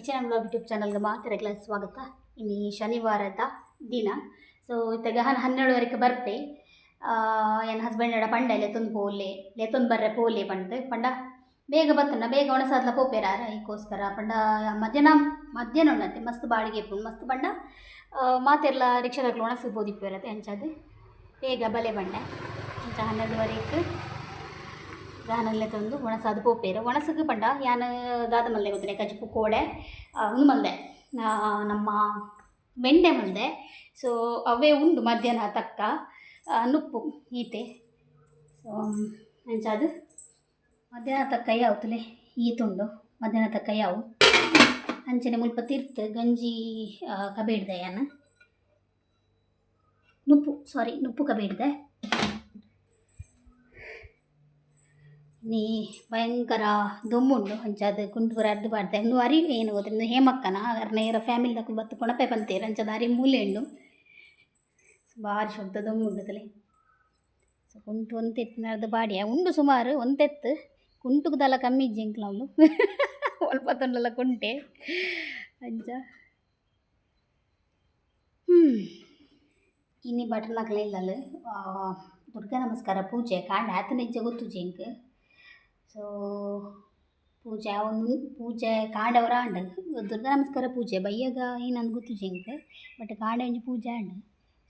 Kitchen blog YouTube ಚಾನಲ್ಗೆ ಮಾತ್ರ ಸ್ವಾಗತ. ಇನ್ನು ಶನಿವಾರದ ದಿನ ಸೊ ಇತ್ತಾಗ 12ವರೆಗೆ ಬರ್ಪೆ ನನ್ನ ಹಸ್ಬೆಂಡ್ ಪಂಡ ಲೆತ್ತೊಂದು ಪೋಲೆ ಲೆತ್ತೊಂದು ಬರ್ರೆ ಪೋಲೆ ಪಂಡ ಬೇಗ ಬತ್ತನ ಬೇಗ ಒಣಸಾದ್ಲ ಪೋಪೇರಾರ ಈಗೋಸ್ಕರ ಪಂಡ ಮಧ್ಯಾಹ್ನ ಉಣ್ಣತ್ತೆ ಮಸ್ತ್ ಬಾಡಿಗೆ ಇಪ್ಪು ಮಸ್ತ್ ಪಂಡ ಮಾತೆಲ್ಲ ರಿಕ್ಷಾದಾಗ್ಲು ಒಣಸಿಬೋದಿಪ್ಪೇರತ್ತೆ ಅಂಚದು ಬೇಗ ಬಲೆ ಬಂಡೆ ಅಂಚ 12ವರೆಗೆ ದಾನಲ್ಲೇ ತಂದು ಒಣಸಾದ ಪೋಪೇರು ಒಣಸಕ್ಕೆ ಪಂಡ ಯಾನು ದಾದ ಮಲ್ಲೆ ಗೊತ್ತನೆ ಕಜ್ಜು ಕೋಡೆ ಉಂದು ಮಲ್ದೆ ನಮ್ಮ ಬೆಂಡೆ ಮಲ್ದೆ ಸೊ ಅವೇ ಉಂಡು ಮಧ್ಯಾಹ್ನ ತಕ್ಕ ನುಪ್ಪು ಈತೆ ಸೊ ಅಂಚದು ಮಧ್ಯಾಹ್ನ ತಕ್ಕ ಯಾವತ್ತಲೆ ಈತುಂಡು ಮಧ್ಯಾಹ್ನ ತಕ್ಕ ಯಾವು ಅಂಚನೆ ಮುಲ್ಪ ತಿರ್ತು ಗಂಜಿ ಕಬೇಡ್ದೆ ಯಾನು ನುಪ್ಪು ಕಬೇಡ್ದೆ ನೀ ಭಯಂಕರ ದೊಮ್ಮುಂಡು ಅಂಚದು ಕುಂಟುಪುರ ಅಡ್ಡು ಪಾಡ್ದೆ ಇನ್ನು ಅರಿವು ಏನು ಗೊತ್ತಿಲ್ಲ ಹೇಮಕ್ಕನ ನೇರ ಫ್ಯಾಮಿಲಿ ತಕೊಂಡು ಬತ್ತು ಕೊಣಪೆ ಬಂತೇರು ಅಂಚದ ಅರಿ ಮೂಲೆ ಉಂಡು ಭಾರಿ ಶಬ್ದ ದೊಮ್ಮುಂಡು ತಲೆ ಸೊ ಕುಂಟು ಒಂತೆತ್ತಿನದು ಬಾಡಿಯ ಉಂಡು ಸುಮಾರು ಒಂತೆತ್ತು ಕುಂಟುಗದಲ್ಲ ಕಮ್ಮಿ ಇಜ್ಜಿಂಕ್ಲ ಅವಳು ಸ್ವಲ್ಪ ತೊಂಡಲ್ಲ ಕುಂಟೆ ಅಂಚ ಇನ್ನಿ ಬಟರ್ ನಕಲ ಇಲ್ಲಲ್ಲ ದುರ್ಗಾ ನಮಸ್ಕಾರ ಪೂಜೆ ಕಾಂಡ ಆತನ ಇಜ್ಜ ಗೊತ್ತು ಜಿಂಕ್ ಸೊ ಪೂಜೆ ಕಾಂಡವರ ಆಂಡ ದುರ್ಗಾ ನಮಸ್ಕಾರ ಪೂಜೆ ಬಯ್ಯಾಗ ಏನಂದು ಗೊತ್ತು ಜಿಂಕ್ ಬಟ್ ಕಾಂಡ ಒಂಜಿ ಪೂಜೆ ಆಂಡ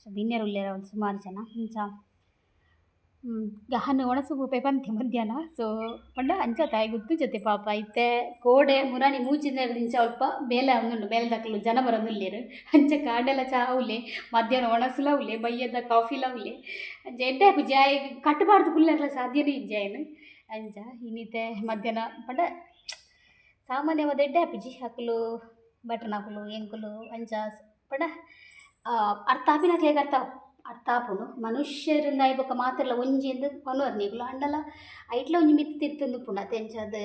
ಸೊ ಬಿನ್ನೆರು ಉಳ್ಳೇರ ಒಂದು ಸುಮಾರು ಜನ ಇಂಚ ಗಹನ ಒಣಸು ಪೋಪೆ ಪಂತೆ ಮಧ್ಯಾಹ್ನ ಸೊ ಪಂಡ ಅಂಚ ತಾಯಿ ಗೊತ್ತು ಜೊತೆ ಪಾಪ ಇತ್ತೆ ಕೋಡೆ ಮುರಾಣಿ ಮೂಚಿಂದ ಸ್ವಲ್ಪ ಬೇಲೆ ಒಂದುಂಡು ಬೇಲೆ ದಕ್ಕಲು ಜನ ಬರೋದಿಲ್ಲೇರು ಅಂಚ ಕಾಂಡೆಲ್ಲ ಚಾ ಅವಲೆ ಮಧ್ಯಾಹ್ನ ಒಣಸುಲ ಅವಲೆ ಬಯ್ಯದ ಕಾಫಿಲ ಅವಲೆ ಅಂಚ ಎಡ್ಡೆ ಪೂಜೆ ಕಟ್ಟಬಾರ್ದು ಕುಲ್ಲಾಗಲ ಸಾಧ್ಯನೇ ಇಜ್ಜಾಯನು ಅಂಚ ಇನ್ನಿತೆ ಮಧ್ಯಾಹ್ನ ಪಂಡ ಸಾಮಾನ್ಯವಾದ ಎಡ್ಡೆ ಅಪ್ಪಿಜಿ ಹಾಕಲು ಬಟನ್ ಹಾಕಲು ಎಂಕುಲು ಅಂಚ ಪಂಡ ಅರ್ಥ ಆಪಿನಕ್ಲೇಗ ಅರ್ಥ ಆಪುನು ಮನುಷ್ಯರಿಂದ ಆಯ್ಬೊಕ್ಕ ಮಾತೆಲ್ಲ ಒಂಜಿ ಎಂದು ಪನುವರ್ನಿಗುಲು ಅಂಡಲ ಐಟ್ಲ ಒಂಜಿ ಮಿತ್ತು ತಿರ್ತಂದು ಪುಂಡ ಅತ್ತೆ ಅಂಚದ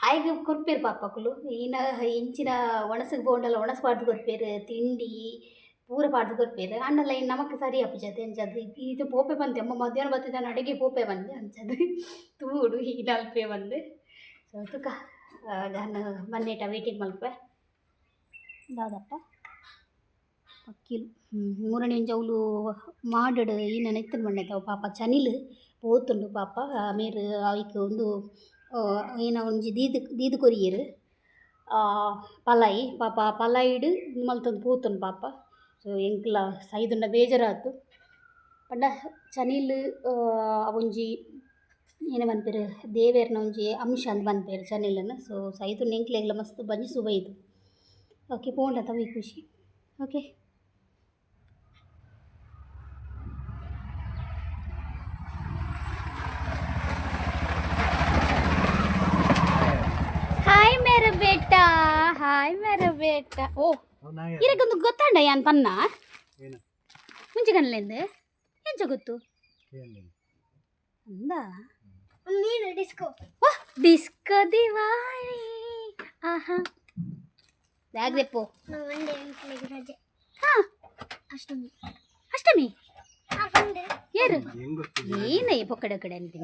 ಆಯ್ಗೆ ಕೊರ್ಪೇರು ಪಾಪಕ್ಕಲು ಈನ ಇಂಚಿನ ಒಣಸಿಗೆ ಬೋಂಡಲ್ಲ ಒಣಸ್ಬಾರ್ದು ಕೊರ್ಪೇರು ತಿಂಡಿ ಪೂರ ಪಾಡ್ದು ಕೊರ್ಪೇರು ಅಂಡಲ್ಲ ಇನ್ನು ನಮಕ್ ಸರಿ ಅಪ್ಪಜತೆ ಅಂಚದು ಇದು ಪೋಪೆ ಬಂದೆ ಅಮ್ಮ ಮಧ್ಯಾಹ್ನ ಬತ್ತಿದ್ದಾನೆ ಅಡುಗೆ ಪೋಪೆ ಬಂದೆ ಅಂಚದು ತೂಡು ಈಗ ಅಲ್ಪೆ ಬಂದು ಸೊ ತುಕ ನಾನು ಬಂದೇಟ ವೇಟಿಂಗ್ ಮಲ್ಪೆ ದಾದಪ್ಪ ಅಕ್ಕಿಲು ಮೂರನೇ ಒಂಜಿ ಮಾಡಡು ಈನ ನೆತ್ತನ ಬಂಡೈತೆ ಅವು ಪಾಪ ಚನಿಲು ಪೋತುಂಡು ಪಾಪ ಮೇರು ಅವಕ್ಕೆ ಒಂದು ಏನ ಒಂಜಿ ದೀದು ಕೊರಿಯರು ಪಲಾಯಿ ಪಾಪ ಪಲಾಯಿಡು ಮಲ್ತೊಂದು ಪೋತುಂಡು ಪಾಪ ಸೊ ಎಂಕ್ಲ ಸೈದುಂಡ ಬೇಜಾರಾತು ಪಂಡ ಚನಿಲು ಒಂಜಿ ಏನು ಬಂದ್ಪೇರು ದೇವೇರ್ನ ಒಂಜಿ ಅಂಶ ಅಂತ ಬಂದ್ಪೇರು ಚನಿಲನ್ನು ಸೊ ಸೈದುಂಡು ಎಂಕ್ಲೆಗ್ಲ ಮಸ್ತ್ ಬಂಜಿ ಸುಬೈದು ಓಕೆ ಪೋಂಡ ತವಿ ಖುಷಿ ಓಕೆ ಹಾಯ್ ಮೇರ ಬೇಟ ಓ ಇರಕ್ಕೊಂದು ಗೊತ್ತಾಂಡ ಯಾನ್ ಪನ್ನ ಮುಂಚೆ ಕಣ್ಲೆಂದು ಎಂಚ ಗೊತ್ತು ಅಂದ ಡಿಸ್ಕೋ ಡಿಸ್ಕೋ ದಿವಾಳಿ ಆಹಾ ಬ್ಯಾಗ್ದೆಪ್ಪು ಹಾಂ ಅಷ್ಟಮಿ ಯಾರು ಏನೇ ಪೊಕ್ಕಡೆ ಕಡೆ ಅಂತೀನಿ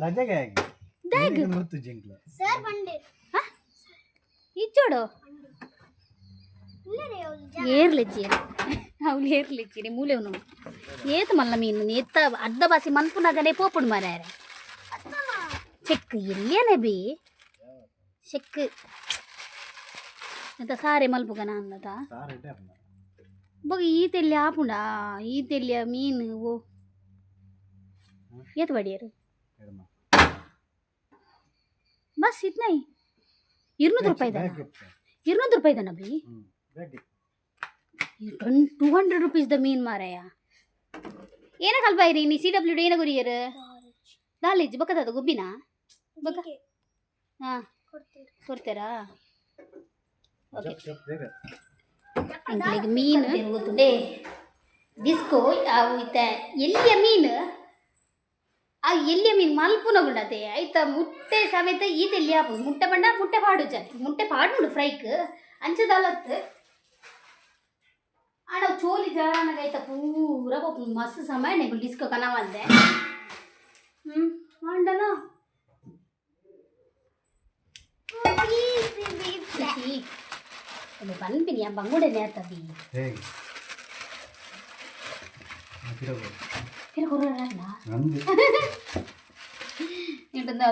ಇಚ್ಚೋಡು ಏರ್ಲೆಜ್ಜಿ ಅವ್ನು ಏರ್ಲೆಜ್ಜಿ ಮೂಲೆವನು ಏತು ಮಲ್ಲ ಮೀನು ಎತ್ತ ಅರ್ಧ ಬಾಸಿ ಮನ್ಪುನಾಗನೆ ಪೋಪುಡು ಮಾರ್ಯಾರೆ ಚೆಕ್ ಎಲ್ಲೇನೆ ಬಿ ಚೆಕ್ ಎಂತ ಸಾರೆ ಮಲ್ಪುಗನ ಅನ್ನದ ಬಗ ಈತೆಲ್ಲಿ ಆಪುಂಡ ಈತೆಲ್ಲಿ ಮೀನು ಓ ಏತು ಬಡಿಯರು ಬಸ್ ಇತ್ನೈ 200 ರೂಪಾಯಿ ದನ ಬಿ 200 ರೂಪೀಸ್ ದ ಮೀನ್ ಮಾರಾಯ ಏನ ಕಲ್ಪಾಯಿರಿ ನೀ CWD ಏನ ಗುರಿಯರು ನಾಲೆಜ್ ಬಕ್ಕದ ಗುಬ್ಬಿನ ಬಕ್ಕ ಹಾಂ ಕೊಡ್ತೀರಾ ಓಕೆ ಮೀನು ಗೊತ್ತುಂಡೆ ಡಿಸ್ಕೋ ಅವು ಇತ್ತ ಎಲ್ಲಿಯ ಮೀನು ಆ ಎಲ್ಲಿಯ ಮೀನು ಮಲ್ಪುನಗುಂಡತೆ ಆಯ್ತಾ ಮುಟ್ಟೆ ಸಮೇತ ಈತೆಲ್ಲಿ ಆಪು ಮುಟ್ಟೆ ಬಂಡ ಮುಟ್ಟೆ ಪಾಡು ಜಾತಿ ಮುಟ್ಟೆ ಪಾಡು ಫ್ರೈಕ್ ಅಂಚದಲ್ಲತ್ತು ಆಡ ಚೋಲಿ ಜಾಣಗಾಯ್ತ ಪೂರ ಮಸ್ತ್ ಸಮಯ ನೆಗಳು ಡಿಸ್ಕೋ ಕನವಂದೆ ಮಂಡಲ ಈ ಅದು ಬಂದ್ಬಿನಿ ಆ ಬಂಗುಡೆ ನೇತದಿ ಹೇಗೆ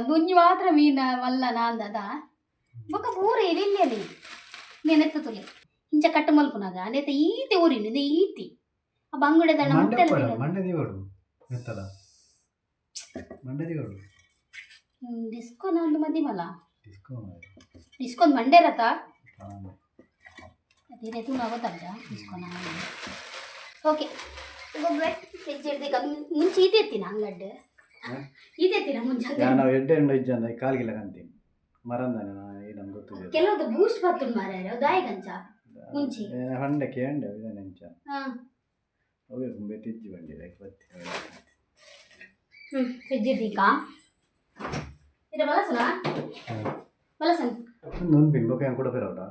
ನುಂಜಿ ಮಾತ್ರ ಮೀನ ಮಲ್ಲ ನಾಂದದ ಬೊಕ್ಕ ಪೂರ ಇಲ್ಲಿ ನೆನೆತ್ತ ತುಲಿ ಇಂಚ ಕಟ್ಟು ಮಲ್ಪುನಾಗ ನೆತ್ತ ಈತಿ ಊರಿನ ಈತಿ ಆ ಬಂಗುಡೆ ದಂಡ ಡಿಸ್ಕೋ ನಂದು ಮದಿ ಮಲ್ಲ ಡಿಸ್ಕೊಂದು ಮಂಡೆ ರಥ ಅದೇ ತೂ ನಾವತ್ತಂಜ ಡಿಸ್ಕೋನ ಓಕೆ ಗೊಬ್ಬರ ಹೆಜ್ಜೆಡ್ದೀಗ ಮುಂಚೆ ಈತೆ ಎತ್ತಿನ ಅಂಗಡ್ಡೆ ಈತೆ ಎತ್ತಿನ ಮುಂಚೆ ನಾವು ಎಡ್ಡೆ ಎಂಡ ಇಜ್ಜಂದ ಕಾಲ್ಗಿಲ್ಲ ಕಂತೀನಿ ಮರಂದಾನೆ ನಮ್ಗೆ ಗೊತ್ತಿದೆ ಕೆಲವೊಂದು ಬೂಸ್ಟ್ ಬರ್ತುಂಡು ಮಾರ್ಯಾರ ದಾಯಿಗಂಚ ಮುಂಚೆ ಹಂಡಕ್ಕೆ ಎಂಡ ಇದನ್ನ ಎಂಚ ಹಾಂ ಅವೇ ಗುಂಬೆ ತಿಜ್ಜಿ ಬಂದಿದೆ ಬತ್ತಿ ಹೆಜ್ಜೆಡ್ದೀಗ ಇದು ಬಲಸನ ಬಲಸನ್ ನೊಂದು ಬಿನ್ಬೋಕೆ ಹೆಂಗೆ ಕೂಡ ಬೇರವಡ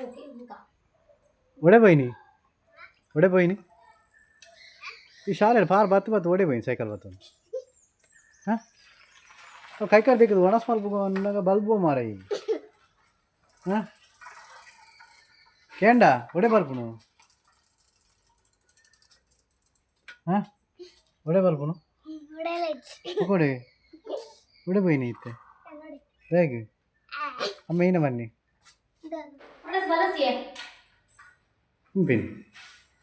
ಓಕೆ ಈಗ ಒಡೆ ಬೈನಿ ಈ ಶಾಲೆ ಪಾರ್ ಬತ್ತು ಒಡೆ ಬೈನಿ ಸೈಕಲ್ ಬತ್ತು ಹಾಂ ಕೈ ಕಾರ್ ಬೇಕಿದ್ದು ಒಣಸ್ ಮಲ್ಪು ಬಲ್ಬು ಮಾರ ಹಾಂ ಕೇಂಡ ಒಡೆ ಬಲ್ಪುನು ಹಾಂ ಒಡೆ ಬಲ್ಪುನು ಕೊಡೆ ಒಡೆ ಬೈನಿ ಇತ್ತೆ ಹೇಗೆ ಅಮ್ಮ ಏನ ಬನ್ನಿ ಪಿನ್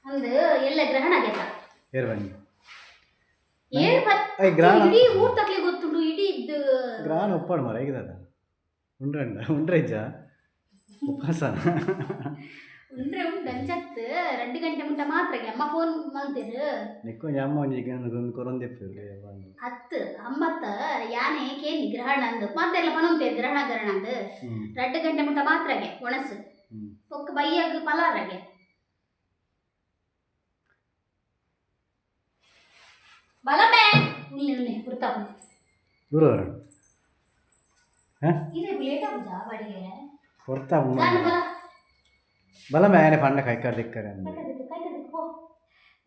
ಅಂದು ಎಲ್ಲ ಗ್ರಹಣ ಆಗೈತ ಏರ್ ಬನ್ನಿ ಇಡೀ ಊರ್ ತಕ್ಲಿ ಗೊತ್ತುಂಡು ಇಡೀ ಇದ್ದು ಗ್ರಹಣ ಉಪ್ಪಾಡು ಮರ ಹೇಗಿದ ಉಂಡ್ರೆಜ್ಜ ಉಪವಾಸನ ಉಂಡ್ರೆ ಉಂಟು ಅಂಚತ್ತು 2 ಗಂಟೆ ಮುಂಟ ಮಾತ್ರ ಅಮ್ಮ ಫೋನ್ ಮಲ್ತಿರು ನಿಕ್ಕು ಅಮ್ಮ ಒಂದು ಕೊರೊಂದೆಪ್ಪು ಹತ್ತು ಅಮ್ಮತ್ತ ಯಾನೆ ಕೇಳಿ ಗ್ರಹಣ ಅಂದು ಮಾತೆಲ್ಲ ಪನುಂತೆ ಗ್ರಹಣ ಅಂದು 2 ಗಂಟೆ ಮುಂಟ ಮಾತ್ರಗೆ ಒಣಸು ಒಕ್ಕ ಬೈಯಾಗ ಪಲಾರಗೆ ಬಲಮೆ ಉಳ್ಳೆ ಗುರ್ತಾವು ಗುರು ಇದೆ ಲೇಟ್ ಆಗುದಾ ಬಾಡಿಗೆ ಹೊರ್ತಾ ಬಲ ಮೇನೆ ಪಂಡ ಕೈ ಕಾರ್ ದಿಕ್ಕರೆ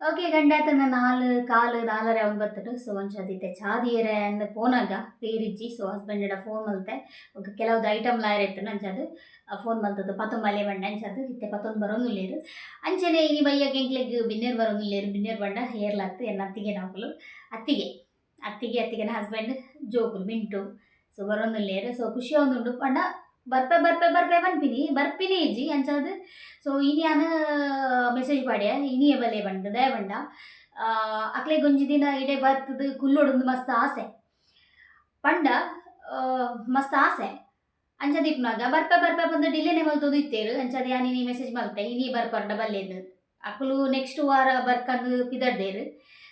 ಓಕೆ ಗಂಡಾತನ 4 ಒಂದು ಬರ್ತಡು ಸೊ ಒಂಚದಿತ್ತೆ ಚಾದಿಯರೆ ಅಂದ ಫೋನಾಗ ಪೇರಿಜ್ಜಿ ಸೊ ಹಸ್ಬೆಂಡ್ ಫೋನ್ ಮಲ್ತೆ ఒక ಕೆಲವ್ದು ಐಟಮ್ ಲಾಯರ್ ಇತ್ತು ಅಂಚದು ಫೋನ್ ಮಲ್ತದ್ದು ಪತ್ತೊಂದು ಮಲೆ ಬಂಡ ಅಂಚದು ಇತ್ತೆ ಪತ್ತೊಂದು ಬರೋಂಗಿಲ್ಲೇರು ಅಂಚನೆ ಇನಿ ಬಯ್ಯ ಎಂಕ್ಲೆಗ್ ಬಿನ್ನೇರು ಬರೋಂಗಿಲ್ಲೇರು ಬಿನ್ನೇರು ಬಂಡ ಹೇರ್ಲಾಗ್ತು ಎನ್ನ ಅತ್ತಿಗೆ ನಾವುಗಳು ಅತ್ತಿಗೆನ ಹಸ್ಬೆಂಡ್ ಜೋಕುಲು ಮಿಂಟು ಸೊ ಬರೋಂಗಿಲ್ಲೇರು ಸೊ ಖುಷಿ ಒಂದುಂಡು ಪಂಡ ಬರ್ಪೆ ಬರ್ಪಿನಿ ಇಜ್ಜಿ ಅಂಚದು ಸೊ ಇನಿಯಾನ ಮೆಸೇಜ್ ಪಾಡ್ಯ ಇನಿಯ ಬಲೆ ಬಂಡ ದಯ ಬಂಡ ಅಕ್ಲೆ ಗೊಂಜಿ ದಿನ ಇಡೆ ಬರ್ತದ ಕುಲ್ಲೊಡೊಂದು ಮಸ್ತ್ ಆಸೆ ಪಂಡ ಮಸ್ತ್ ಆಸೆ ಅಂಚದಿಪ್ನಾಗ ಬರ್ಪೆ ಬಂದು ಡಿಲೇನೆ ಮಲ್ತೋದು ಇತ್ತೇರು ಅಂಚದ ಯಾನಿ ಮೆಸೇಜ್ ಮಲ್ತೆ ಇನಿ ಬರ್ಪರ್ಡ ಬಲ್ಲೇದು ಅಕ್ಕಲು ನೆಕ್ಸ್ಟ್ ವಾರ ಬರ್ಕಂದು ಪಿದರ್ದೇರು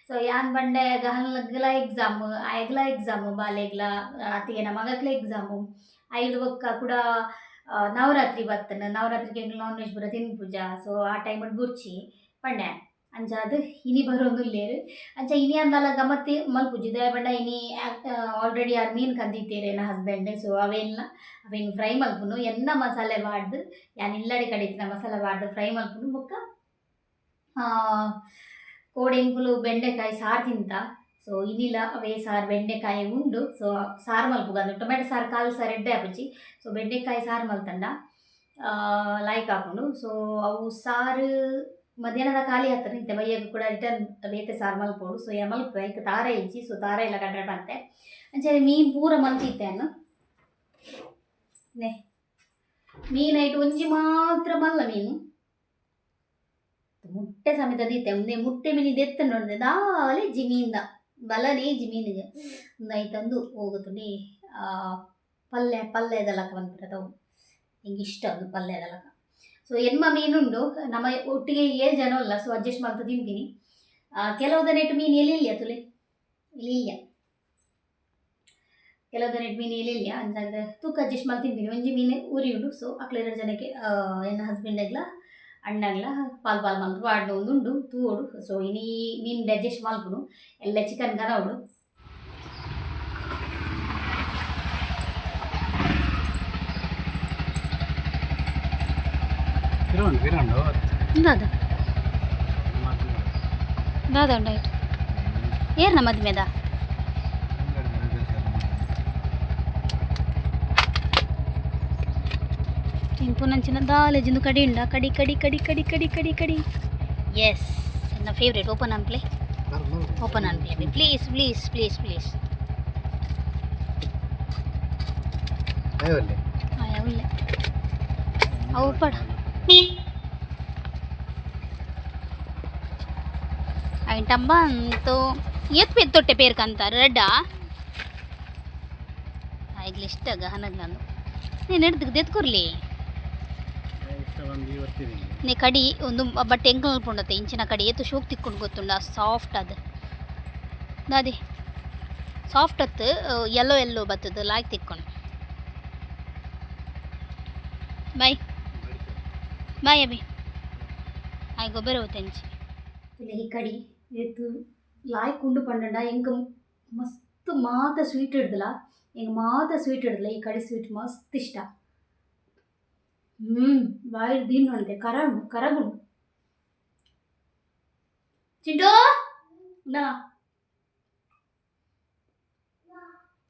ಸೊ ಯಾನ್ ಬಂಡೆ ಗಹನ್ಲ ಎಕ್ಸಾಮ್ ಆಯ್ಗ್ಲ ಎಕ್ಸಾಮು ಬಾಲೆಗ್ಲ ಅತ್ತಿಗೆನ ಮಗಕ್ಲ ಎಕ್ಸಾಮು ಐದು ಒಕ್ಕ ಕೂಡ ನವರಾತ್ರಿ ಬರ್ತನ ನವರಾತ್ರಿಗೆ ನಾನ್ ವೆಜ್ ಬರೋ ತಿನ್ ಪೂಜಾ ಸೊ ಆ ಟೈಮಲ್ಲಿ ಬುರ್ಚಿ ಪಂಡೆ ಅಂಚ ಅದು ಇನಿ ಬರೋಂಗಿಲ್ಲೇರು ಅಂಚ ಇನಿ ಅಂದಲ್ಲ ಗಮ್ಮತ್ತಿ ಮಲ್ಪುಜಿ ದಯ ಬಂಡ ಇನಿ ಆಲ್ರೆಡಿ ಆ ಮೀನು ಕಂದಿತ್ತೇರೆ ನನ್ನ ಹಸ್ಬೆಂಡ್ ಸೊ ಅವೇನು ಫ್ರೈ ಮಲ್ಪುನು ಎನ್ನ ಮಸಾಲೆ ಬಾಡ್ದು ಯಾನ್ ಇಲ್ಲಡೆ ಕಡಿತಿನ ಮಸಾಲೆ ಬಾಡ್ದು ಫ್ರೈ ಮಲ್ಪುನು ಬೊಕ್ಕ ಕೋಡೆಂಕುಲು ಬೆಂಡೆಕಾಯಿ ಸಾರು ತಿಂತ ಸೊ ಇನ್ನಿಲ್ಲ ಅವೇ ಸಾರು ಬೆಂಡೆಕಾಯಿ ಉಂಡು ಸೊ ಸಾರು ಮಲ್ಪುಗಂದು ಟೊಮೆಟೊ ಸಾರು ಕಾಲು ಸಾರು ಎಡ್ಡೆ ಹಾಪುಜಿ ಸೊ ಬೆಂಡೆಕಾಯಿ ಸಾರು ಮಲ್ತಂಡ ಲಾಯ್ಕ್ ಹಾಕೊಂಡು ಸೊ ಅವು ಸಾರು ಮಧ್ಯಾಹ್ನದ ಖಾಲಿ ಆಗ್ತಾರೆ ಇಂತೆ ಬೈಯಾಗ ಕೂಡ ರಿಟರ್ನ್ ಬೇತೆ ಸಾರು ಮಲ್ಪೋಡು ಸೊ ಮಲ್ಪ ಈಗ ತಾರ ಇಜ್ಜಿ ಸೊ ತಾರ ಎಲ್ಲ ಕಡ್ರೆ ಮಾಡ್ತೆ ಅಂಚೆ ಮೀನು ಪೂರ ಮಲ್ತಿತ್ತೆ ಅನ್ನು ಮೀನೈಟು ಒಂಜಿ ಮಾತ್ರ ಮಲ್ಲ ಮೀನು ಮುಟ್ಟೆ ಸಮೇತ ದೀತೆ ಮುಂದೆ ಮುಟ್ಟೆ ಮೀನಿದೆ ಎತ್ತ ನೋಡಿದೆ ದಾಲೆ ಜಿಮೀನ್ದ ಬಲನೇ ಜಿಮೀನಿಗೆ ಒಂದೈತಂದು ಹೋಗುತ್ತುಂಡಿ ಪಲ್ಯದಲಕ ಬಂದ್ಬಿಟ್ಟವು ಹಿಂಗೆ ಇಷ್ಟ ಒಂದು ಪಲ್ಯದಲಕ ಸೊ ಎನ್ಮ ಮೀನುಂಡು ನಮ್ಮ ಒಟ್ಟಿಗೆ 7 ಜನ ಅಲ್ಲ ಸೊ ಅಡ್ಜಸ್ಟ್ ಮಾಡ್ತಾ ತಿಂತೀನಿ ಕೆಲವುದ ನೆಟ್ಟು ಮೀನು ಎಲ್ಲಿಲ್ಲ ತುಲೆ ಇಲ್ಲಿಲ್ಲ ಕೆಲವುದ ನೆಟ್ಟು ಮೀನು ಎಲ್ಲಿಲ್ಲ ಅಂತಂದ್ರೆ ತೂಕ ಅಡ್ಜಸ್ಟ್ ಮಾಡಿ ತಿಂತೀನಿ ಒಂಜಿ ಮೀನು ಉರಿ ಉಂಡು ಸೊ ಅಕ್ಲ 2 ಜನಕ್ಕೆ ಎನ್ನ ಹಸ್ಬೆಂಡ್ ಆಗ್ಲ ಅಣ್ಣಗ್ಲ ಪಾಲ್ ಮಲ್ತು ಆಡ್ನ ಒಂದುಂಡು ತೂಡು ಸೊ ಇನಿ ಮೀನು ಅಡ್ಜಸ್ಟ್ ಮಲ್ಪುನು ಎಲ್ಲ ಚಿಕನ್ ಗನವಡು ದಾದ ಉಂಟಾಯ್ತು ಏರ್ನ ಮದ್ಮೆದ ಇಂಪು ನಂಚಿನ ದಾಲೇಜಿಂದು ಕಡಿ ಉಂಡ ಕಡಿ ಕಡಿ ಕಡಿ ಕಡಿ ಕಡಿ ಕಡಿ ಕಡಿ ಎಸ್ ನನ್ನ favourite open on play please please please please ಆಯಾ ಉಳ್ಳೆ ಅವು ಪಡ ಅయింಟಮ್ಮ ಅಂತೂ ಎತ್ತು ತೊಟ್ಟೆ ಪೇರ್ಕಂತಾರೆ ರೆಡ್ಡ ಆಗ್ಲಿ ಇಷ್ಟಾಗ ಹನಗ್ ನಾನು ನೀನು ಹಿಡ್ದು ಎತ್ಕೊರ್ಲಿ ನೀ ಕಡಿ ಒಂದು ಬಟ್ಟೆ ಹೆಂಗೆ ನಲ್ಪುಂಡತ್ತೆ ಇಂಚಿನ ಕಡಿ ಎತ್ತು ಶೋಕ್ ತಿಕ್ಕೊಂಡು ಗೊತ್ತುಂಡ ಸಾಫ್ಟ್ ಅದು ಅದೇ ಸಾಫ್ಟ್ ಹತ್ತು ಎಲ್ಲೋ ಎಲ್ಲೋ ಬರ್ತದೆ ಲಾಯ್ಕ್ ತಿಕ್ಕೊಂಡು ಬಾಯ್ ಬಾಯ್ ಅಭಿ ಆಯ್ ಗೊಬ್ಬರ ಹೋಗ್ತೇಂಚಿ ಇಲ್ಲ ಈ ಕಡಿ ಎತ್ತು ಲಾಯ್ಕ್ ಉಂಡು ಪಂಡ ಹೆಂಗೆ ಮಸ್ತ್ ಮಾತ ಸ್ವೀಟ್ ಹಿಡ್ದಲ್ಲ ಹೆಂಗೆ ಮಾತ ಸ್ವೀಟ್ ಹಿಡ್ದಲ್ಲ ಈ ಕಡಿ ಸ್ವೀಟ್ ಮಸ್ತ್ ಇಷ್ಟ ಬಾಯಿ ದೀನು ಅಂತೆ ಕರಗುಣು ಚಿಂಟು ಉಂಡಾ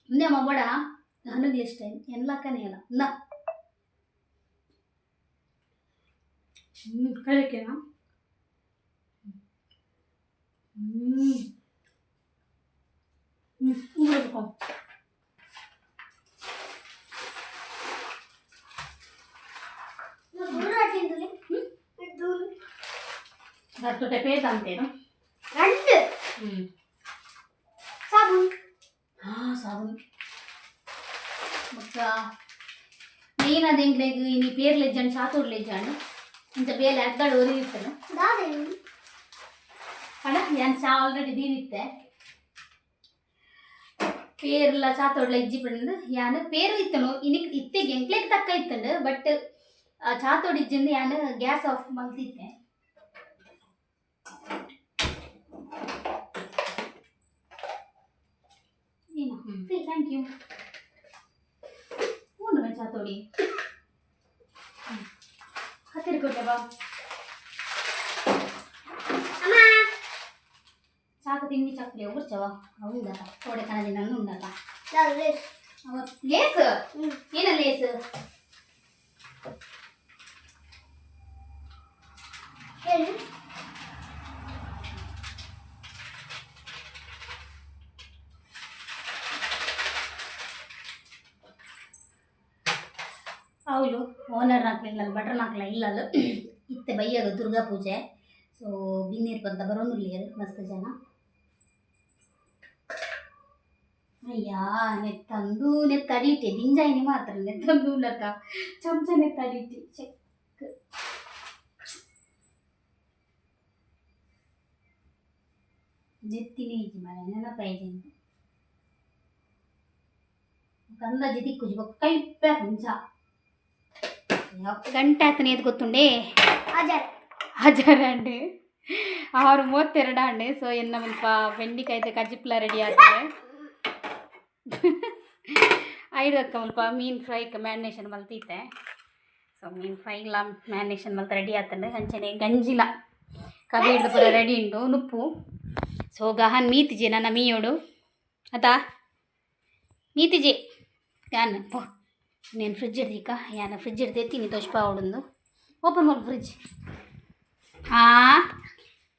ఉందే అమ్మ బడ ನನಗೆ ಇಷ್ಟ ಎಲ್ಲಕ್ಕನೇ ಅಲ್ಲ ನಾ ಕಳಿಕೆನಾ ಉಂಗ್ರಬೇಕು ಗಟ್ಟೆ ಪೇಟ ಅಂತೇನು രണ്ട് ಸಾಬೂನ್ ಸಾಬೂನ್ ಮಕ್ಕ నేను అది ఇంట్లోకి నీ పేర్లు ఇచ్చాను చాతోడు ఇచ్చాను ఇంత పేర్లు ఎక్కడ ఒరిగిస్తాను కదా నేను చా ఆల్రెడీ దీనిస్తే పేర్ల చాతోಡ್ಲ ಇಜ್ಜಿ ಪಡೆದು ಯಾನು ಪೇರು ಇತ್ತನು ಇನಿಕ್ ಇತ್ತೆಗೆ ಎಂಕ್ಲೆಗೆ ತಕ್ಕ ಇತ್ತಂಡು ಬಟ್ చాతೋಡು ಇಜ್ಜಿಂದು ಯಾನು ಗ್ಯಾಸ್ ಆಫ್ ಮಲ್ತಿತ್ತೆ ಥ್ಯಾಂಕ್ ಯು ಉಂಡು ಮೈ ಚಾತೋಡಿ ಹತ್ತಿರ ಕೊಟ್ಟೆ ಬಾ చాకు తిండి చక్కలే కూర్చోవా అవుందా తోడే కనది నన్ను ఉండాల లేసు ఏనా లేసు ಅವಳು ಓನರ್ ನಾಕ್ಲಿಲ್ಲ ಬಟ್ರ್ ನಾಕ್ಲ ಇಲ್ಲಲ್ಲ ಇತ್ತೆ ಬೈಯಾಗ ದುರ್ಗಾ ಪೂಜೆ ಸೊ ಬಿನ್ನೀರು ಬಂತ ಬರೋನಿಲ್ಲ ಮಸ್ತ್ ಜನ ಅಯ್ಯಾ ನೆತ್ತಂದು ನೆತ್ತಡಿಟ್ಟೆ ದಿಂಜಾಯಿನಿ ಮಾತ್ರ ನೆತ್ತಂದು ಉಳ್ಳಕ್ಕ ಚಮಚ ನೆತ್ತಡಿಟ್ಟೆ ಚೆಕ್ ಜೆತ್ತಿನೇ ಇಜ್ಜಿ ಮರ ನೆನಪಾಯಿದೆ ಕಂದಾಜಿ ದಿಕ್ಕುಜಿ ಕೈಪ್ಪ ಮುಂಚ ಗಂಟೆ ಆತನೇ ಎದ್ದು ಗೊತ್ತುಂಡೆ ಹಜಾರ ಅಂಡೆ 6:32 ಅಂಡೆ ಸೊ ಎನ್ನ ಮುಲ್ಪ ಬೆಂಡಿಕಾಯ್ತು ಕಜ್ಜಿಪ್ಲ ರೆಡಿ ಆಗ್ತದೆ ಐದಕ್ಕ ಮುಲ್ಪ ಮೀನು ಫ್ರೈಗೆ ಮ್ಯಾರಿನೇಷನ್ ಮಲ್ತೈತೆ ಸೊ ಮೀನು ಫ್ರೈಲ ಮ್ಯಾರಿನೇಷನ್ ಮಲ್ತ ರೆಡಿ ಆಗ್ತದೆ ಹಂಚನೆ ಗಂಜಿಲ ಕಬಿ ಹಿಡ್ದು ಪೂರ ರೆಡಿ ಉಂಟು ನುಪ್ಪು ಸೊ ಗಹನ್ ಮೀತಿಜೆ ನನ್ನ ಮೀಯೋಡು ಆತಾ ಮೀತಿಜೆ ಯಾನು నేను ఫ్రిడ్జ్ ఎడదీక యాన ఫ్రిడ్జ్ ఎడితే తిని తోచిపోవడుందు ఓపెన్ మాల్ ఫ్రిడ్జ్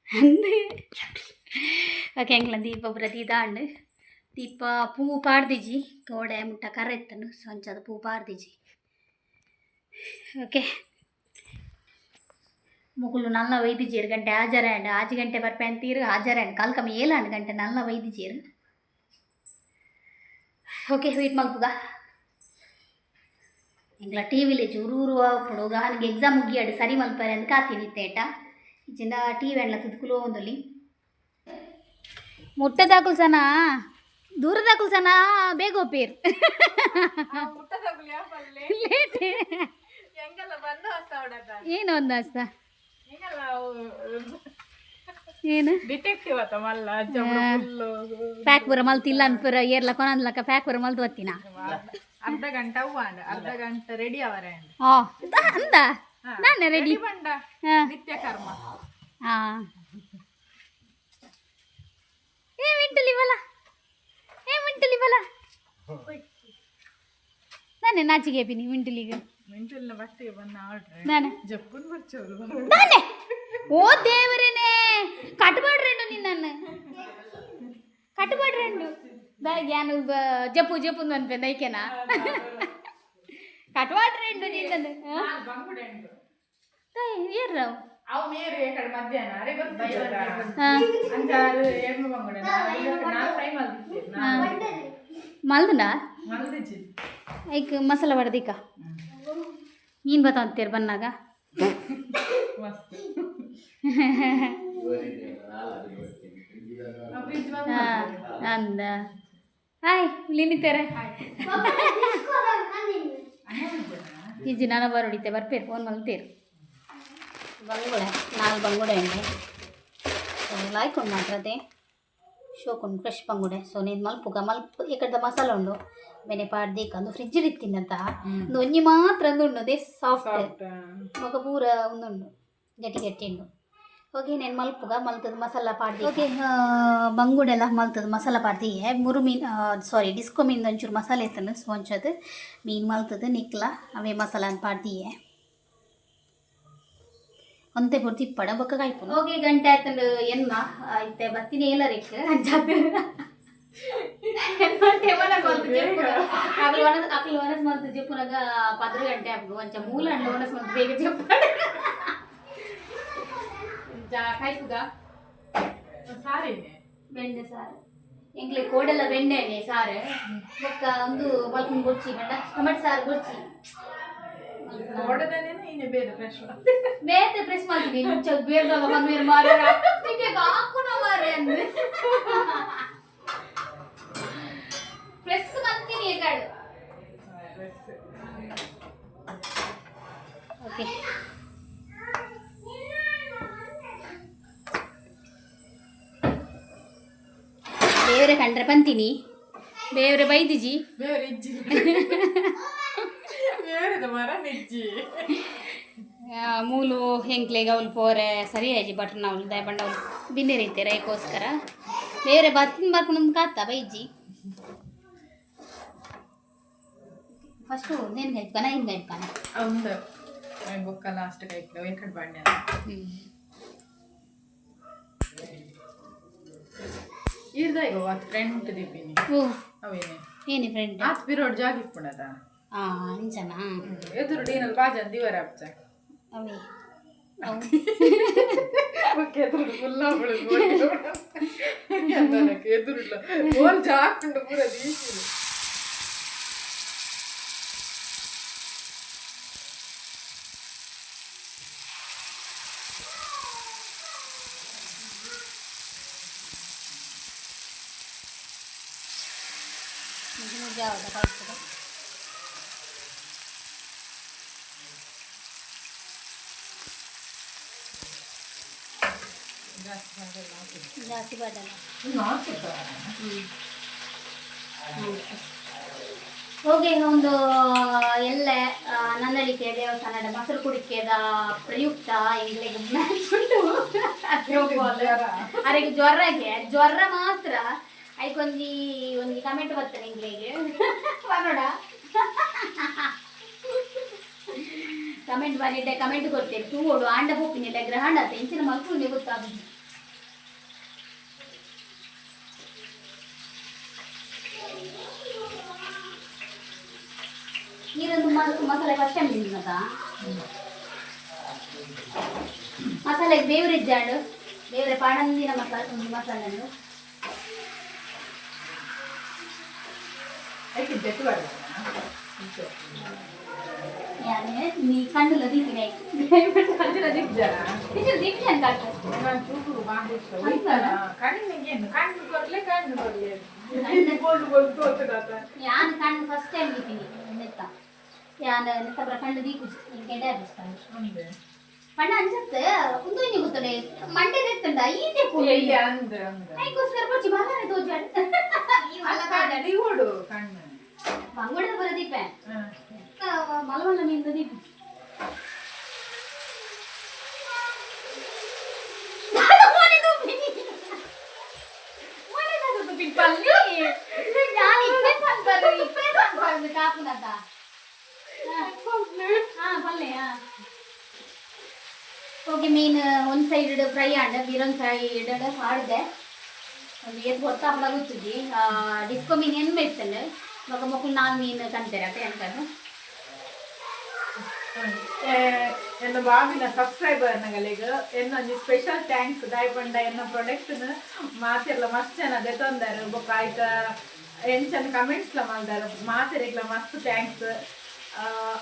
ಅಂದು ಓಕೆ ಎಂಗ್ಲ ದೀಪ ಪ್ರತಿದಾ ಅಂಡು ದೀಪ ಪೂ ಪಾಡ್ದಿಜಿ ಗೋಡೆ ಮುಟ್ಟ ಕರ ಇತ್ತನು ಸಂಚದ ಪೂ ಪಾಡ್ದಿಜಿ ಓಕೆ ಮುಗುಲು ನಲ್ಲ ವೈದಿಜೀರು ಗಂಟೆ ಹಾಜರಾಂಡು 5 ಗಂಟೆ ಬರ್ಪೆ ಅಂತೀರು ಹಾಜರಾಂಡು ಕಲ್ಕಮ್ಮ 7 ಗಂಟೆ ನಲ್ಲ ವೈದಿಜೀರು ಓಕೆ ವೇಟ್ ಮಲ್ಪುಗ ಎಂಗ್ಲ ಟಿ ವಿಲಿ ಚೂರೂರು ಅప్పుడు ನನಗೆ ಎಕ್ಸಾಮ್ ಮುಗಿಯಾಡು ಸರಿ ಮಲ್ಪರೆ ಅಂತ ಕಾತಿನಿತ್ತೇಟ ಇಚ್ಚಿಂದ ಟಿ ವಿ ಎಲ್ಲ ತುದ್ಕುಲು ಒಂದಲ್ಲಿ ಮುಟ್ಟದಾಕುಲ್ ಸನ ದೂರದಾಕುಲ್ ಸನ ಬೇಗ ಒಪ್ಪೇರು ಏನು ಒಂದು ಅಸ್ತ ಏನು ಡಿಟೆಕ್ಟಿವ್ ಆತ ಮಲ್ಲ ಪ್ಯಾಕ್ ಬರ ಮಲ್ತಿಲ್ಲ ಅನ್ಪುರ ಏರ್ಲ ಕೊನಂದ್ಲಕ್ಕ ಪ್ಯಾಕ್ ಬರ ಮಲ್ತು ಬತ್ತಿನ ಅರ್ಧ ಗಂಟೆ ಹೂವಾಂಡ ಅರ್ಧ ಗಂಟೆ ರೆಡಿ ಅವರೇ ಅಂದ ನಾನು ರೆಡಿ ಬಂಡ ನಿತ್ಯ ಕರ್ಮ ఏ వింటలి బల నన్ను నాచికేపిని వింటలిగా ಮೆಂಟಲ್ನ ಬಟ್ಟೆ ಬಂದು ಆಡ್ರೆ ನಾನು ಜಪ್ಪನ್ ಬರ್ಚೋರು ನಾನೇ ಓ ದೇವರೇನೆ ಕಟ್ಬೇಡ್ರೇನು ನಿನ್ನನ್ನು ಕಟ್ಬೇಡ್ರೇನು ಬ್ಯಾಗ್ಯಾನು ಜಪ್ಪು ಜಪ್ಪು ಅನ್ಪೆ ದೈಕೆನಾ ಕಟ್ವಾಡ್ರೇಂಡು ನಿನ್ನನ್ನು ಬಂಗುಡೆ ಉಂಟು ಏರ್ರ ಅವು ಮೇರೆ ಕಡೆ ಮಧ್ಯಾಹ್ನ ಅರೆ ಗೊತ್ತಿಲ್ಲ ಅಂಚಾರು ಎಮ್ಮೆ ಬಂಗುಡೆ ನಾನು ಫ್ರೈ ಮಾಡ್ತಿದ್ದೆ ಮಲ್ದನ ಮಲ್ದಿಚ್ಚಿ ಐಕ್ ಮಸಾಲ ಬಡ್ದಿಕ್ಕ ನೀನು ಬತ್ತಾಂತೀರಿ ಬನ್ನಾಗ ಮಸ್ತ್ ಅಂದ ಹಾಯ್ ಲಿನಿತಾರೆ ಇಜ್ಜಿ ನಾನು ಬರೋಡಿತೆ ಬರ್ಪೇರು ಫೋನ್ ಮಲ್ತೀರು ಬಂಗುಡೆ 4 ಬಂಗುಡೆ ಉಂಡೆ ಲಾಯ್ಕೊಂಡು ಮಾತ್ರತೆ ಶೋಕೊಂಡು ಫ್ರೆಶ್ ಬಂಗುಡೆ ಸೊ ನೀನು ಮಲ್ಪುಗ ಮಲ್ಪು ಈ ಮಸಾಲ ಉಂಡು ಬೆನೆ ಪಾಡ್ದಿಕ್ಕಂದು ಫ್ರಿಡ್ಜ್ ಇತ್ತಿಂದಂತ ಒಂದು ಒಂಜಿ ಮಾತ್ರ ಉಂಡು ಅದೇ ಸಾಫ್ಟ್ ಮಗ ಪೂರ ಒಂದುಂಡು ಗಟ್ಟಿ ಗಟ್ಟಿ ಉಂಡು ಓಕೆ నేను మల్పుగా మల్తది మసాలా పాಡ್ది ఓకే ಬಂಗುಡೆಲ್ಲ ಮಲ್ತದ ಮಸಾಲ ಪಾಡ್ದಿ ಮುರು ಮೀನು ಸಾರಿ ಡಿಸ್ಕೋ ಮೀನು ಒಂಚೂರು ಮಸಾಲೆ ಇತ್ತನು ಸ್ವಂಚದು ಮೀನು ಮಲ್ತದ ನಿಕ್ಲ ಅವೇ ಮಸಾಲ ಅಂತ ಪಾಡ್ದಿ ಒಂತೆ ಪೂರ್ತಿ ಇಪ್ಪಡ ಬೊಕ್ಕ ಕಾಯ್ಪುನು ಓಕೆ ಗಂಟೆ ಆಯ್ತಂಡು ಎನ್ನ ಐತೆ ಬತ್ತಿನ ಏಲರಿಕ್ ಅಂಜಾದ ಅಕ್ಲು ಒನಸ್ ಮಲ್ತು ಜಪ್ಪುನಾಗ 10 ಗಂಟೆ ಆಗ್ದು ಒಂಚ ಮೂಲ ಹಣ್ಣು ಒನಸ್ ಮಲ್ತು ಬೇಗ ಜಪ್ಪ ಕಾಯ್ಪುಗ ಸಾರೇನೆ ಬೆಂಡೆ ಸಾರು ಎಂಗ್ಲೆ ಕೋಡೆಲ್ಲ ಬೆಂಡೆನೆ ಸಾರು ಬೊಕ್ಕ ಒಂದು ಬಲ್ಪನ್ ಗೊಚ್ಚಿ ಬಂಡ ಟೊಮೆಟೊ ಸಾರು ಗೊಚ್ಚಿ ಓಡದನೇನು ಇನ್ನು ಬೇರೆ ಫ್ರೆಶ್ ಬೇತೆ ಫ್ರೆಶ್ ಮಾಡ್ತೀನಿ ಮುಂಚೆ ಬೇರ್ದಲ್ಲ ಬಂದ್ಮೇಲೆ ಮಾರ ಹಾಕುನ ಮಾರೆ ಅಂದ್ರೆ ಫ್ರೆಶ್ ಮಾಡ್ತೀನಿ ಏಕಾಡು ಓಕೆ ಬೇರೆ ಕಂಡ್ರೆ ಬಂತೀನಿ ಬೇರೆ ಬೈದಿಜಿ ಬೇರೆ ಇಜ್ಜಿ ಬೇರೆದ ಮರ ನಿಜ್ಜಿ ಮೂಲು ಹೆಂಕ್ಲೆಗೆ ಅವಳು ಪೋರೆ ಸರಿ ಆಯ್ಜಿ ಬಟ್ನ ಅವಳು ದಯ ಬಂಡ ಅವಳು ಬಿನ್ನೆ ರೀತಿ ರೈಕೋಸ್ಕರ ಬೇರೆ ಬರ್ಕೊಂಡು ಕಾತ ಬೈಜಿ ಫಸ್ಟು ನೇನು ಗೈಪ್ಕನ ಹಿಂಗೆ ಗೈಪ್ಕನ ಒಂದು ಬೊಕ್ಕ ಲಾಸ್ಟ್ ಕೈಕ್ಲು ಎಂಕಡ್ ಬಾಂಡೆ ಇರ್ದಾಯ್ಗ ಅವತ್ತು ಫ್ರೆಂಡ್ ದಿಪ್ಪಿನಿ ಓ ಅವೇನೆ ಏನಿ ಫ್ರೆಂಡ್ ಆತ್ ಪಿರೋಡ್ ಜಾಗ ಇಪ್ಪುಣದ ಅಂಚನಾ ಎದುರು ಡೀನಲ್ಲಿ ಬಾಜನ್ ದಿವರ ಅಪ್ಚ ಅವೇ ಎದುರು ಫುಲ್ಲ ಎದುರುಲ್ಲ ಓಲ್ ಜಾಕೊಂಡು ಪೂರ ದೀಸಿರು ಯಾವ್ದು ಕಳ್ಸಿದ ಜಾಸ್ತಿ ಬಡಲ್ಲ ಹೋಗಿ ಒಂದು ಎಲ್ಲ ನಂದಳಿಕೆ ದೇವಸ್ಥಾನದ ಮೊಸರು ಕುಡಿಕೆದ ಪ್ರಯುಕ್ತ ಇಂಗ್ಲಿಗೆ ಮ್ಯಾಚ್ ಉಂಟು ಅರೆಗೆ ಜ್ವರ ಮಾತ್ರ ಐಕೊಂಜಿ ಒಂಜಿ ಕಮೆಂಟ್ ಬರ್ತದೆ ಇಂಗ್ಲಿಗೆ ಬರೋಡ ಕಮೆಂಟ್ ಬಂದಿದ್ದೆ ಕಮೆಂಟ್ ಕೊಡ್ತೇವೆ ತೂಡು ಆಂಡ ಪೋಪಿನಿಲ್ಲ ಗ್ರಹಣ ಅಂತ ಇಂಚಿನ ಮಕ್ಕಳು ಗೊತ್ತಾಗುದು ನೀರೊಂದು ಮಸಾಲೆ ಫಸ್ಟ್ ಟೈಮ್ ತಿನ್ನದ ಮಸಾಲೆ ಬೇವ್ರೆ ಜಾಡು ಬೇವ್ರೆ ಪಾಡಂದಿನ ಒಂದು ಮಸಾಲೆ ನೀ ಕಣ್ಣುಲ ದೀಪಿನ ಯಾನ್ ಕಣ್ಣು ಫಸ್ಟ್ ಟೈಮ್ ದೀಪಿನಿ ನೆತ್ತ ಯಾನ್ ನೆತ್ತ ಕಣ್ಣು ದೀಪು ಕೆಡೆ ಪಣ್ಣ ಅನ್ಸತ್ತೆ ಒಂದು ಇನ್ನು ಗೊತ್ತಡೆ ಮಂಡೆ ನೆತ್ತಂಡ ಈತೆ ಐಕೋಸ್ಕರ ಬಚ್ಚಿ ಬಾಗಾನೆ ತೋಜಾಡ ಬಂಗೋಡದ ಬರ ದೀಪೆ ಮಲಮಲ್ಲ ಮೀನು ದೀಪ ಕಾಪುನದ ಪಲ್ಯ ಓಕೆ ಮೀನು ಒಂದು ಸೈಡ್ ಫ್ರೈ ಆಂಡ ಬೀರೊಂದು ಸೈಡ್ ಮಾಡಿದೆ ಒಂದು ಏದು ಗೊತ್ತಾಗ್ಲ ಗೊತ್ತಿದ್ದಿ ಡಿಸ್ಕೋ ಮೀನು ಏನು ಬೇಯ್ತಂಡೆ ಮಗ ಮಕ್ಕಳು ನಾನು ಮೀನು ತಂತಾರೆ ಅಪ್ಪ ಎಂತಾರು ಎನ್ನ ಬಾಬಿನ ಸಬ್ಸ್ಕ್ರೈಬರ್ ನಗಲಿಗ ಎನ್ನೊಂದು ಸ್ಪೆಷಲ್ ಥ್ಯಾಂಕ್ಸ್ ದಾಯ್ಪಂಡ ಎನ್ನ ಪ್ರಾಡಕ್ಟ್ನ ಮಾತೆಲ್ಲ ಮಸ್ತ್ ಚೆನ್ನಾಗಿ ತಂದಾರು ಬೊಕ್ಕ ಆಯ್ತ ಎಂಚನ ಕಮೆಂಟ್ಸ್ಲ ಮಾಡ್ದಾರು ಮಾತೆರೆಗ್ಲ ಮಸ್ತ್ ಥ್ಯಾಂಕ್ಸ್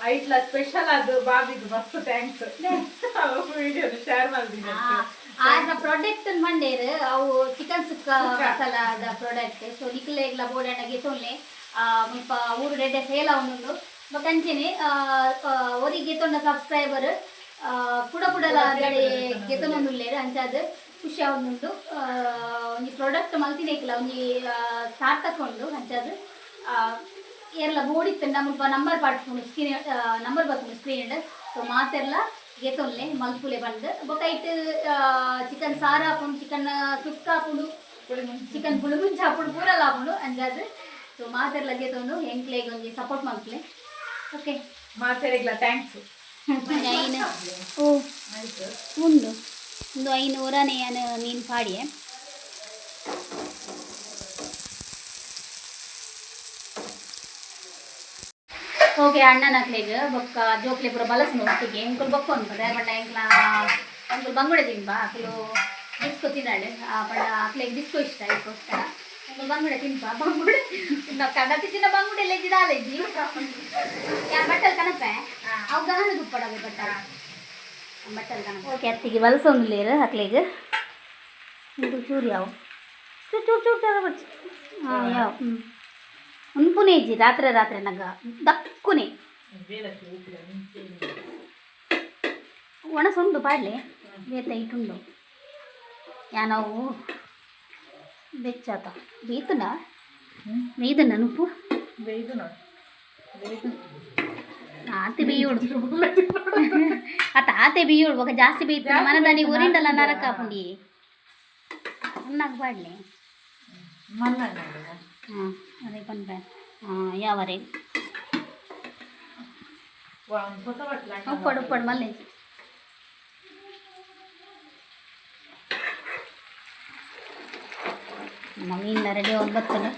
ಐಟ್ಲ ಸ್ಪೆಷಲ್ ಅದು ಬಾಬಿಗೆ ಮಸ್ತ್ ಥ್ಯಾಂಕ್ಸ್ ವಿಡಿಯೋ ಶೇರ್ ಮಾಡಿದ್ದೀನಿ ಆಗ ಪ್ರಾಡಕ್ಟ್ ಮಂಡೇರು ಅವು ಚಿಕನ್ ಸುಕ್ಕ ಮಸಾಲಾದ ಪ್ರಾಡಕ್ಟ್ ಸೊ ನಿಕ್ಲೆಗ್ಲ ಬೋಡಾಣಗೆ ಸೊನ್ನೆ ಮುಲ್ಪ ಊರು ರೆಡ್ಡೆ ಸೇಲ್ ಅವನುಂಡು ಕಂಚೆನೆ ಒರಿಗೆ ತೊಂಡ ಸಬ್ಸ್ಕ್ರೈಬರ್ ಪುಡ ಪುಡಲ ಗಡೆ ಗೆತನೊಂದುಲ್ಲೇರು ಅಂಚಾದ ಖುಷಿ ಅವನುಂಡು ಒಂಜಿ ಪ್ರಾಡಕ್ಟ್ ಮಲ್ತಿನೇಕ್ಲ ಒಂಜಿ ಸ್ಟಾರ್ಟ್ ತಕೊಂಡು ಅಂಚಾದ ಏರ್ಲ ಬೋಡಿತ್ತಂಡ ಮುಲ್ಪ ನಂಬರ್ ಪಾಡ್ಕೊಂಡು ಸ್ಕ್ರೀನ್ ನಂಬರ್ ಬರ್ಕೊಂಡು ಸ್ಕ್ರೀನ್ ಸೊ ಮಾತೆರ್ಲ ಗೆತೊನ್ಲೆ ಮಲ್ಪುಲೆ ಬಂದು ಬೊಕೈಟ್ ಚಿಕನ್ ಸಾರು ಹಾಕೊಂಡು ಚಿಕನ್ ಸುಕ್ಕ ಹಾಕೊಂಡು ಚಿಕನ್ ಪುಳುಗುಂಚಿ ಹಾಕೊಂಡು ಪೂರಲ್ಲ ಹಾಕೊಂಡು ಅಂಜಾದ ಸೊ ಮಾತೆರ್ಲ ಗೆತೊಂಡು ಎಂಕ್ಲೆಗೆ ಒಂಜಿ ಸಪೋರ್ಟ್ ಮಲ್ಪುಲೆ ಓಕೆ ಮಾತೆರೆಗ್ಲ ಥ್ಯಾಂಕ್ಸ್ ಐನು ಓ ಉಂಡು ಒಂದು 500 ಮೀನು ಪಾಡಿಯೆ ಓಕೆ ಅಣ್ಣನ ಹಾಕ್ಲೆಗ್ ಬೊಕ್ಕ ಜೋಕ್ಲೆ ಪೂರ ಬಲಸ್ನು ಒಟ್ಟಿಗೆ ಎಂಕುಲು ಬೊಕ್ಕ ಉಂಟದೆ ಬಟ್ ಎಂಕ್ಲ ಎಂಕುಲು ಬಂಗುಡೆ ತಿನ್ಪ ಅಕ್ಲು ಡಿಸ್ಕೋ ತಿನ್ನಾಡು ಬಟ್ ಅಕ್ಲೆಗ್ ಡಿಸ್ಕೋ ಇಷ್ಟ ಇದಕ್ಕೋಸ್ಕರ ಎಂಕುಲು ಬಂಗುಡೆ ತಿನ್ಪ ಬಂಗುಡೆ ನಾವು ಕಡತಿ ಚಿನ್ನ ಬಂಗುಡೆ ಲೆಜ್ಜಿದಾಲೆಜ್ಜಿ ಯಾ ಬಟ್ಟಲ್ ಕನಪೆ ಅವು ಗಹನ ದುಪ್ಪಡವೆ ಬಟ್ಟಲ್ ಕನಪ ಓಕೆ ಅತ್ತಿಗೆ ಬಲಸೊಂದು ಲೇರು ಅಕ್ಲೆಗ್ ಇದು ಚೂರು ಯಾವ ಚೂರು ಚೂರು ಚೂರು ತರ ಬರ್ಚಿ ಹಾಂ ಯಾವ ಉನ್ಪುನೇ ಇಜ್ಜಿ ರಾತ್ರಿ ರಾತ್ರಿ ನಂಗ ದಕ್ಕುನೆ ಒಣಸೊಂದು ಪಾಡ್ಲೆ ಬೇತ ಇಟ್ಟುಂಡು ಯಾನವು ಬೆಚ್ಚಾತ ಬೇತುನ ಬೇಯ್ದನ ನುಪ್ಪು ಆತೆ ಬೇಯೋಡು ಆತೆ ಬೇಯೋಡು ఒక ಜಾಸ್ತಿ ಬೇಯ್ತು మన దాని ఊరిండల నరక పుండి నాకు పాడలే అదే పని యావరే ఉప్పడు ఉప్పడు మళ్ళీ ಮೀನ ರೆಡಿ ಆಗಿ ಬರ್ತದೆ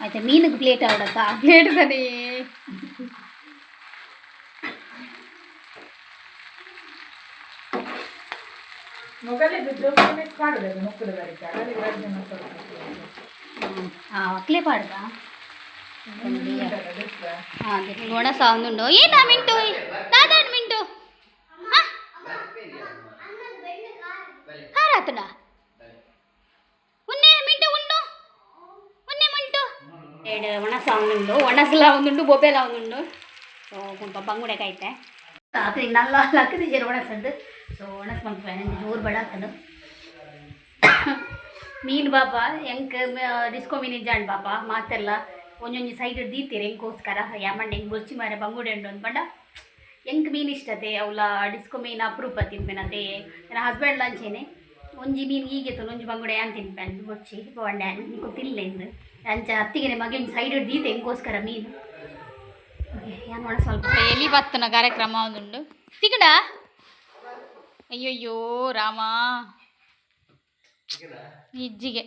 ಆಯ್ತಾ ಮೀನಿಗೆ ಪ್ಲೇಟ್ ಆಡತ್ತ ಪ್ಲೇಟ್ ತಾನೇ అట్లే పాడదా కూడా సౌండ్ ఉండో ఏనా మింటూ దాదాడు మింటూ కారాతుడా ఉన్నే మింటూ ఉండు ఉన్నే మింటూ ఏడు ಒಣ ಸೌಂಡ್ ಉಂಡು ಒಣಸಲ ಒಂದುಂಡು ಬೊಬ್ಬೆಲ ಒಂದುಂಡು ಸೊ ಸ್ವಲ್ಪ ಬಂಗುಡೆಗೆ ಐತೆ ಅದು ನಲ್ಲ ಲಕ್ಕದ ಜೀರು ಒಣಸಂದು ಸೊ ಒಣಸ್ ಬಂದು ಜೋರು ಬಡ ಹಾಕದು ಮೀನು ಬಾಪ ಎಂಕ್ ಡಿಸ್ಕೋ ಮೀನು ಇಜ್ಜಾಂಡ್ ಬಾಪ ಮಾತೆಲ್ಲ ಒಂಜೊಂಜಿ ಸೈಡ್ ದೀತೀರಿ ಎಂಕೋಸ್ಕರ ಯಾಮಂಡೆ ಹೆಂಗೆ ಬೊಚ್ಚಿ ಮಾರೆ ಬಂಗುಡೆ ಉಂಡು ಅಂದ್ಪಂಡ ಎಂಕ್ ಮೀನು ಇಷ್ಟತೆ ಅವಳ ಡಿಸ್ಕೋ ಮೀನು ಅಪರೂಪ ತಿನ್ಪೇನತೆ ನನ್ನ ಹಸ್ಬೆಂಡ್ ಲಂಚೇನೆ ಒಂಜಿ ಮೀನು ಹೀಗೆ ಒಂಜಿ ಬಂಗುಡೆ ಏನು ತಿನ್ಪೇನ್ ಬೊಚ್ಚಿ ಬಂಡೆ ನಿಂಗೆ ತಿಲ್ಲ ಇಂದು ಅಂಚ ಹತ್ತಿಗೆ ಮಗೆ ಒಂದು ಸೈಡ್ ದೀತೆ ಎಂಕೋಸ್ಕರ ಮೀನು ಏನು ಮಾಡ ಸ್ವಲ್ಪ ಎಲಿ ಬತ್ತನ ಕಾರ್ಯಕ್ರಮ ಒಂದುಂಡು ತಿಗಡ ಅಯ್ಯಯ್ಯೋ ರಾಮ ಇಜ್ಜಿಗೆ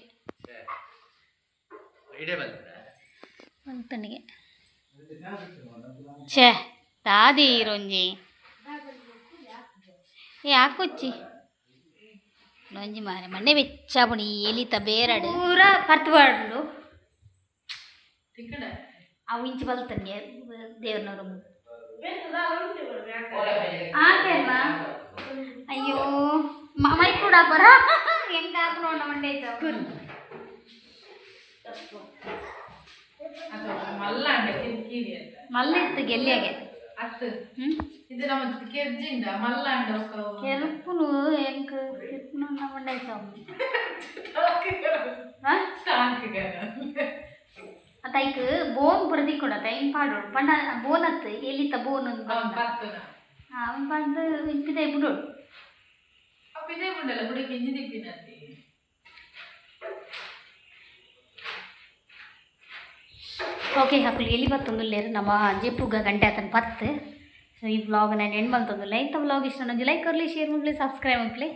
ಬಂತನಿಗೆ ಛೇ ತಾದಿ ರೊಂಜಿ ಯಾಕೊಚ್ಚಿ ರೊಂಜಿ ಮಾರೆ ಮಣ್ಣೆ ಬೆಚ್ಚಾಪುಣಿ ಎಲಿತ ಬೇರಡು ಪೂರ ಪರ್ತುಪಾಡು ಅವು ಇಂಚು ಬಲ್ತಂಗೆ ದೇವ್ರನವರು ಆಕೆಲ್ಲ ಅಯ್ಯೋ ಮೈ ಕೂಡ ಬರ ಹೆಂಗೆ ಹಾಕು ಮಂಡೆ ಮಲ್ಲಿತ್ತು ಗೆಲ್ಲಿಯಾಗೆ ಕೆರುಪುನು ಹೆಂಗ್ ಮಂಡೆ ಅತೈಕ್ ಬೋನ್ ಬುರದಿ ಕೊಡತ್ತ ಹೆಂಗ್ ಪಾಡೋಡು ಪಂಡ ಬೋನ್ ಅತ್ತು ಎಲ್ಲಿತ್ತ ಬೋನ್ ಅವನ್ ಬಂದು ಇಂಪಿದೆ ಬಿಡೋಡು ಓಕೆ ಹಾಕಲು ಎಲ್ಲಿ ಬತ್ತೊಂದುಲ್ಲೇರು ನಮ್ಮ ಜೆಪ್ಪುಗ ಗಂಟೆ ಆತನ ಪತ್ತು. ಸೊ ಈ ವ್ಲಾಗ್ ನಾನು ಎಂಡ್ ಮಾಡ್ತೊಂದುಲ್ಲ. ಇಂಥ ವ್ಲಾಗ್ ಇಷ್ಟ ನನಗೆ ಲೈಕ್ ಕೊರಲಿ, ಶೇರ್ ಮಾಡಲಿ, ಸಬ್ಸ್ಕ್ರೈಬ್ ಮಾಡಲಿ.